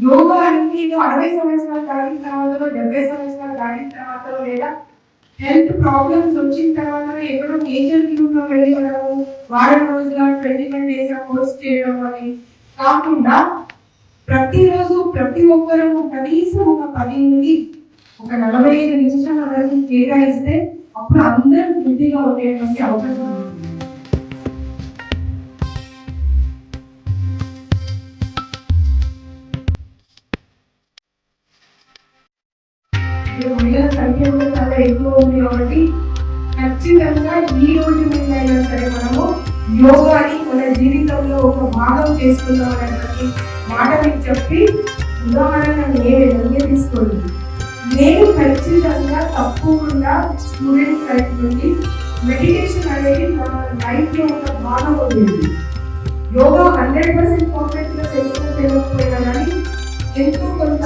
యోగా అనేది 60 సంవత్సరాలు దాటిన తర్వాతనో 70 సంవత్సరాలు దాటిన తర్వాతనో లేదా హెల్త్ ప్రాబ్లమ్స్ వచ్చిన తర్వాత ఎక్కడో నేచర్ గ్రూప్ లో వెళ్ళి మనము వారం రోజుల 21 డేస్ కోర్స్ చేయడం అని కాకుండా ప్రతిరోజు ప్రతి ఒక్కరూ కనీసం ఒక 10 నుండి ఒక 45 నిమిషాల వరకు కేటాయిస్తే అప్పుడు అందరూ వృద్ధిగా ఉండేటువంటి అవకాశం ఉంది. మహిళల సంఖ్య కూడా చాలా ఎక్కువ ఉంది కాబట్టి ఖచ్చితంగా ఈ రోజు నుండైనా సరే మనము యోగాని మన జీవితంలో ఒక భాగం చేసుకుందాం అనేటువంటి మాట మీకు చెప్పి ఉదాహరణ నేను తీసుకోండి. నేను ఖచ్చితంగా తప్పకుండా స్టూడెంట్ లైఫ్ నుండి మెడిటేషన్ అనేది మన లైఫ్ లో ఒక భాగం ఉండేది. యోగా 100% పర్ఫెక్ట్ గా తెలుసుకోలేకపోయినా కానీ ఎంతో కొంత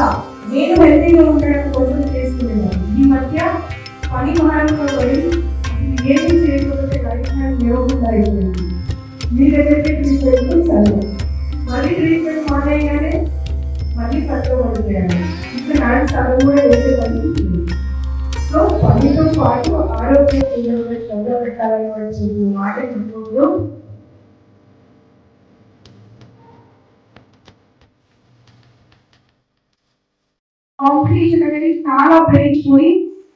నేను హెల్తీగా ఉండడం కోసం చేసుకునేదాన్ని. ఈ మధ్య పని భారంలో పడి ఏమి చేయకపోతే లైఫ్ లేకుండా అయిపోయింది. మీ దగ్గరికి ట్రీట్మెంట్ చదువు మళ్ళీ ట్రీట్మెంట్ మానేయగానే మళ్ళీ పట్టుకోగలిగాను. ఇంకా నాకు చదువు కూడా వేసే పరిస్థితి. సో పనితో పాటు ఆరోగ్యం చదవబెట్టాలనే మాట చెప్పుకుంటూ కాంపిటీషన్ అనేది చాలా పెరిగిపోయి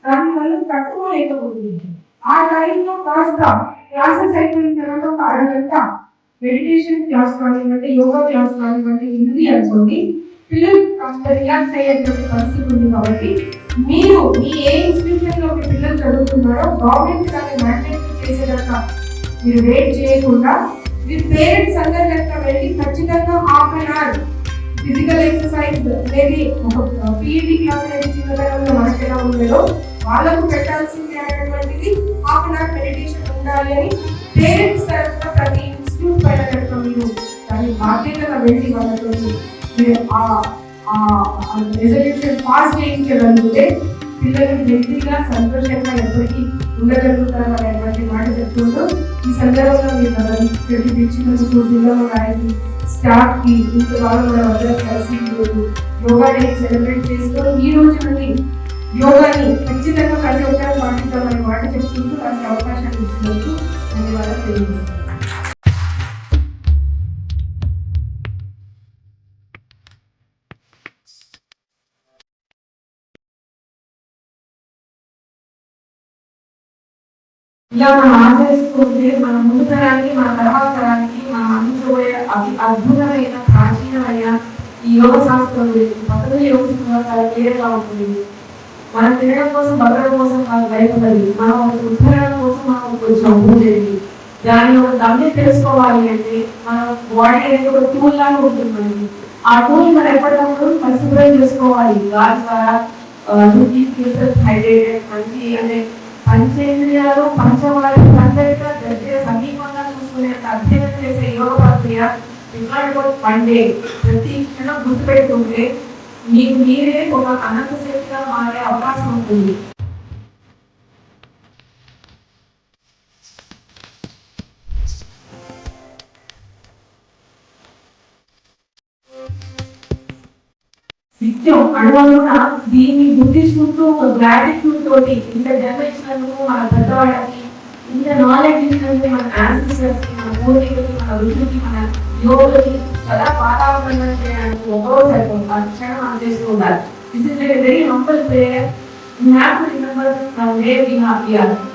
దానివల్ల తట్టుకోలేకపోతుంది. ఆ టైంలో కాస్త క్లాసెస్ అయిపోయిన తర్వాత ఒక అరగంట మెడిటేషన్ క్లాస్ కానివ్వండి, యోగా క్లాస్ కానివ్వండి ఉంది అనుకోండి, పిల్లలు కాస్త రిలాక్స్ అయ్యేటువంటి పరిస్థితి ఉంది. కాబట్టి మీరు మీ ఏ ఇన్స్టిట్యూషన్ లో పిల్లలు చదువుతున్నారో గవర్నమెంట్ దాన్ని మ్యాండేట్ చేసేదాకా మీరు వెయిట్ చేయకుండా మీ పేరెంట్స్ అందరి దగ్గర వెళ్ళి ఖచ్చితంగా half an hour physical exercise అనేది ఒక పీఈటీ క్లాస్ అనేది చిన్నతనంలో మనకి ఎలా ఉండేదో వాళ్ళకు పెట్టాల్సింది అనేటువంటిది హాఫ్ అన్ అవర్ మెడిటేషన్ ఉండాలి అని పేరెంట్స్ తరఫున ప్రతి ఇన్స్టిట్యూట్ పైన కనుక మీరు దాని బాధ్యతగా వెళ్ళి వాళ్ళతో మీరు రెజల్యూషన్ పాస్ చేయించగలిగితే పిల్లలు వ్యక్తిగా సంతోషంగా ఎప్పటికీ ఉండగలుగుతారు అనేటువంటి మాట చెప్తుంటూ ఈ సందర్భంగా మీరు ఇచ్చినందుకు జిల్లా గారికి స్టాఫ్ కి ఇంట్లో వాళ్ళు కూడా అందరూ కలిసి యోగా డే సెలబ్రేట్ చేసుకొని ఈ రోజు నుండి యోగాని ఖచ్చితంగా ప్రతి ఒక్కరు పాటిద్దామనే మాట చెప్తుంటూ దానికి అవకాశాన్ని ఇచ్చినందుకు ధన్యవాదాలు తెలియజేస్తాను. ఇలా మనం ఆచరిస్తూ ఉంటే మన ముందు తరానికి మన తర్వాత తరానికి మనం అందించబోయే అద్భుతమైన ప్రాచీనమైన ఈ యోగ శాస్త్రం పద్ధతి యోగ చాలా క్లియర్గా ఉంటుంది. మనం తినడం కోసం బతకడం కోసం మనకు లైఫ్ ఉన్నది. మనం ఒక ఉద్ధరణ కోసం మనం కొంచెం ఉండేది. దాన్ని ఒక గమ్యం తెలుసుకోవాలి అంటే మన బాడీ అనేది ఒక టూల్ లాగా ఉంటుంది. ఆ టూల్ మనం ఎప్పటికప్పుడు పరిశుభ్రం చేసుకోవాలి. గాలి ద్వారా హైడ్రేటెడ్ మంచి అంటే పంచేంద్రియాలు పంచవాయు అందరిగా దగ్గర సమీపంగా చూసుకునే అధ్యయనం చేసే యోగ ప్రక్రియ పండే ప్రతి క్షణం గుర్తుపెడుతుంటే మీకు మీరే ఒక అనంత శక్తిగా మారే అవకాశం ఉంటుంది. నిత్యం అడవలున దీన్ని గుర్తించుకుంటూ గ్రాటిట్యూడ్ తోటి ఇంత జన్మించినందుకు మన పెద్దవాళ్ళకి ఇంత నాలెడ్జ్ ఇచ్చినందుకు మన యాన్సిస్టర్స్ కి మన పూర్వీకులకి మన ఋషులకి మన యోగులకి చాలా వాతావరణం చేయడానికి ఒకరోజు సరిపోతుంది. ఆ క్షణం మనం చేస్తూ ఉండాలి. This is very humble prayer. We have to remember from where we are.